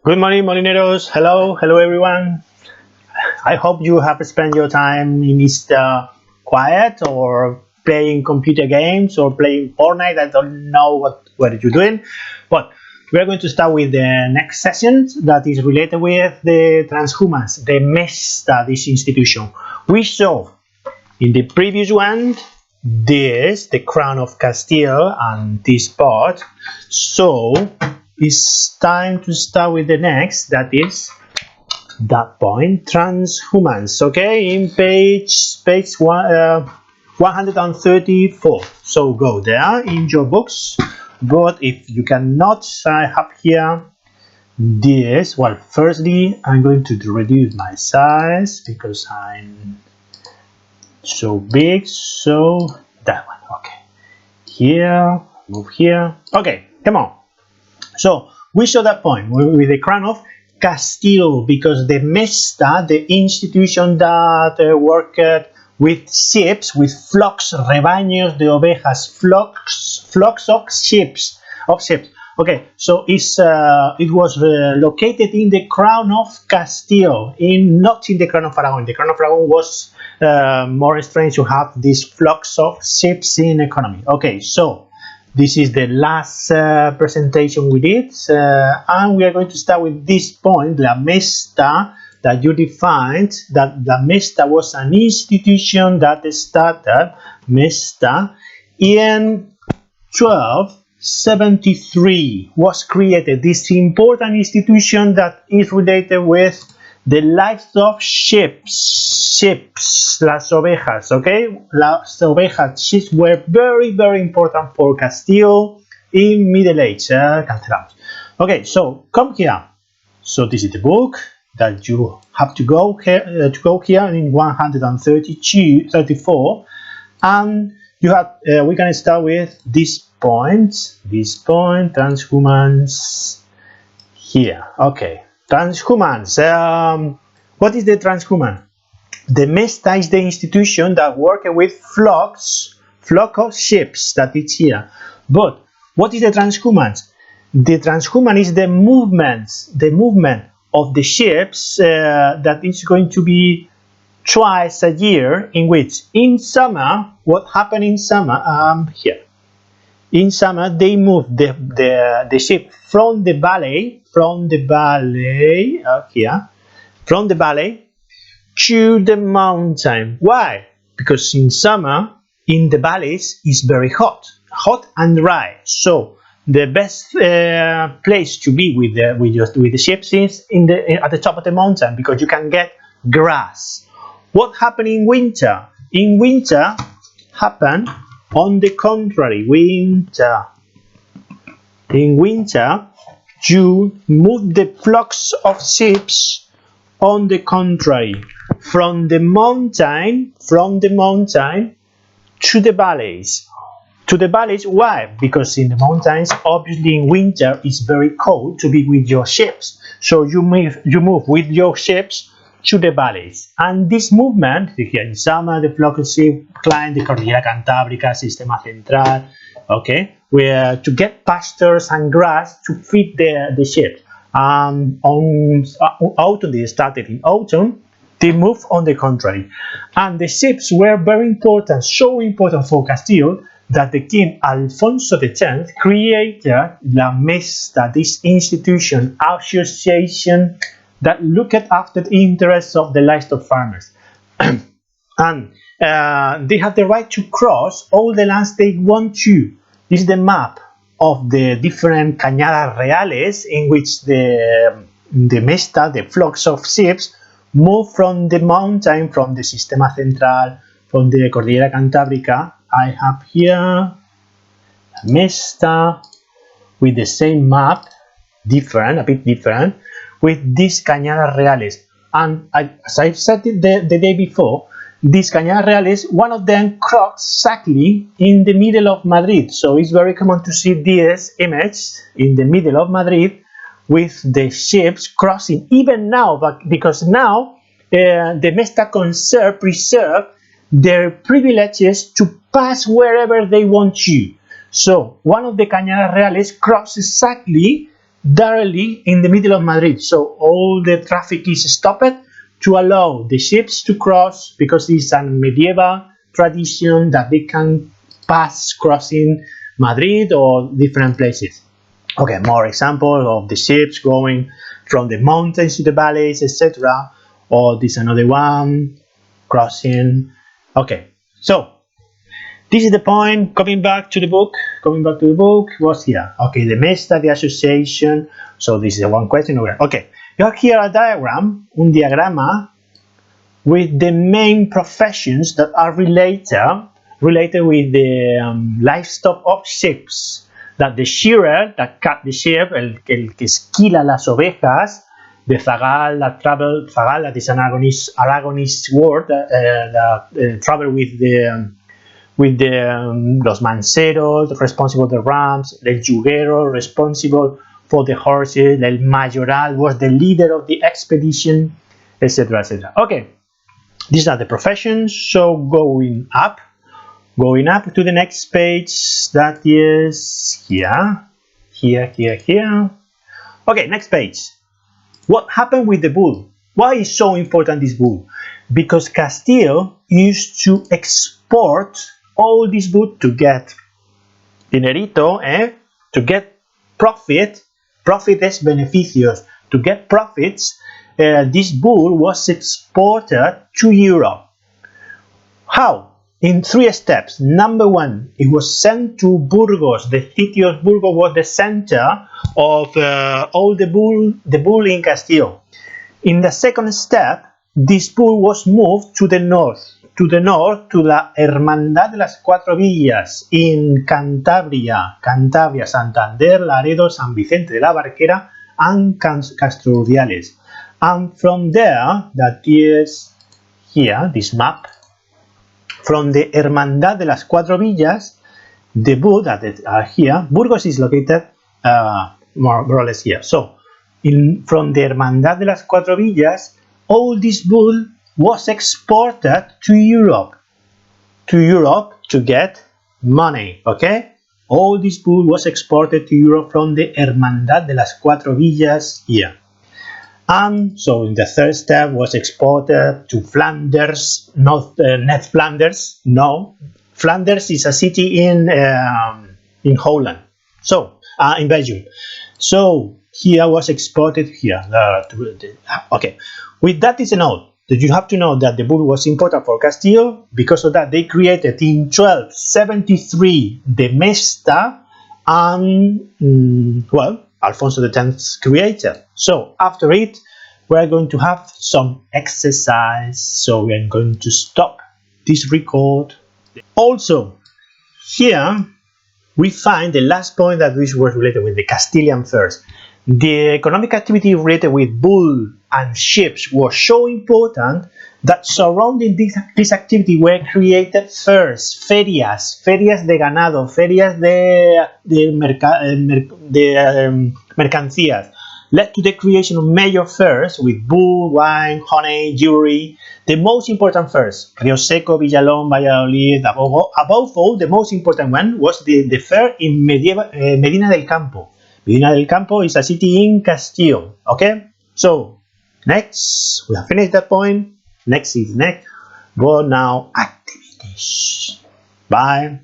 Good morning, Molineros. Hello everyone. I hope you have spent your time in this quiet or playing computer games or playing Fortnite. I don't know what you're doing, but we're going to start with the next session that is related with the Transhumance, the MESTA, this institution. We saw in the previous one the crown of Castile and this part. So it's time to start with the next, that is that point, Transhumance. Okay, in page 134. So go there in your books. But if you cannot, I have here this. Well, firstly, I'm going to reduce my size because I'm so big. So that one. Okay, here, move here. Okay, come on. So we saw that point with the crown of Castile, because the MESTA, the institution that worked with sheep, with flocks, rebaños de ovejas, flocks of sheep. Okay, so it was located in the crown of Castile, not in the crown of Aragon. The crown of Aragon was more strange to have these flocks of sheep in economy. Okay, so this is the last presentation we did, and we are going to start with this point, La MESTA, that you defined, that La MESTA was an institution that started, MESTA, in 1273, was created, this important institution that is related with the lives of sheep, las ovejas, okay? Las ovejas, sheep were very important for Castile in Middle Age, cancelados. Okay, so come here. So this is the book that you have to go here in 134, and you have. We can start with this point, Transhumance here. Okay. Transhumance. What is the Transhumance? The MESTA is the institution that works with flock of sheep, that is here. But what is the Transhumance? The Transhumance is the movement of the sheep that is going to be twice a year, in which in summer, what happened in summer, here. In summer, they move the sheep from the valley, to the mountain. Why? Because in summer, in the valleys, is very hot and dry. So the best place to be with the sheep is at the top of the mountain, because you can get grass. What happened in winter? In winter, happen on the contrary. In winter, you move the flocks of sheep on the contrary, from the mountain to the valleys. Why? Because in the mountains, obviously in winter, it's very cold to be with your sheep. So you move with your sheep to the valleys. And this movement, here in summer, the flock of sheep climb the Cordillera Cantábrica, Sistema Central, okay, where to get pastures and grass to feed the sheep. On autumn, they started in autumn, they moved on the contrary. And the sheep were very important, so important for Castile, that the King Alfonso X created La MESTA, this institution, association that looked after the interests of the lives of farmers. And they have the right to cross all the lands they want to. This is the map of the different cañadas reales in which the MESTA, the flocks of sheep, move from the mountain, from the Sistema Central, from the Cordillera Cantábrica. I have here MESTA with the same map, a bit different, with these cañadas reales. And as I said the day before, these cañadas reales, one of them crosses exactly in the middle of Madrid. So it's very common to see this image in the middle of Madrid with the ships crossing, even now, but because now the MESTA preserve their privileges to pass wherever they want to. So one of the cañadas reales crosses exactly directly in the middle of Madrid. So all the traffic is stopped to allow the ships to cross, because it's a medieval tradition that they can pass crossing Madrid or different places. Okay, more examples of the ships going from the mountains to the valleys, etc. Or this another one crossing. Okay, so this is the point. Coming back to the book was here. Okay, the Mesta, the association. So this is one question over. Okay, you have here a diagram, un diagrama, with the main professions that are related with the livestock of ships. That the shearer that cut the sheep, el que esquila las ovejas, the zagal that that is an Aragonese word that travel with los manceros, responsible for the rams, el yuguero, responsible for the horses, el mayoral was the leader of the expedition, etc., etc. Okay, these are the professions. So going up to the next page, that is here. Okay, next page. What happened with the bull? Why is so important this bull? Because Castile used to export all this bull to get dinerito, to get profit, profites beneficios, to get profits. This bull was exported to Europe. How? In 3 steps. Number 1, it was sent to Burgos. The city of Burgos was the center of all the bull in Castile. In the second step, this bull was moved to the north to la Hermandad de las Cuatro Villas in Cantabria, Santander, Laredo, San Vicente de la Barquera, and Casturdiales. And from there, that is here, this map, from the Hermandad de las Cuatro Villas, the bull that are here, Burgos is located more or less here. So, from the Hermandad de las Cuatro Villas, all this bull was exported to Europe to get money, okay? All this bull was exported to Europe from the Hermandad de las Cuatro Villas here. And so in the third step was exported to Flanders, not Flanders. No, Flanders is a city in Holland. So in Belgium. So here was exported here. Okay, with that is a note that you have to know that the bull was important for Castile. Because of that, they created in 1273 the Mesta, and well, Alfonso X created. So after it, we're going to have some exercise. So we're going to stop this record. Also, here we find the last point that was related with the Castilian Fairs. The economic activity related with bull and sheep was so important that surrounding this activity were created fairs, ferias de ganado, ferias de mercancías, led to the creation of major fairs with bull, wine, honey, jewelry. The most important fairs, Río Seco, Villalón, Valladolid, above all, the most important one was the fair in Medina del Campo. Medina del Campo is a city in Castile. Okay, so next, we have finished that point. Next is next. Go now, activities. Bye.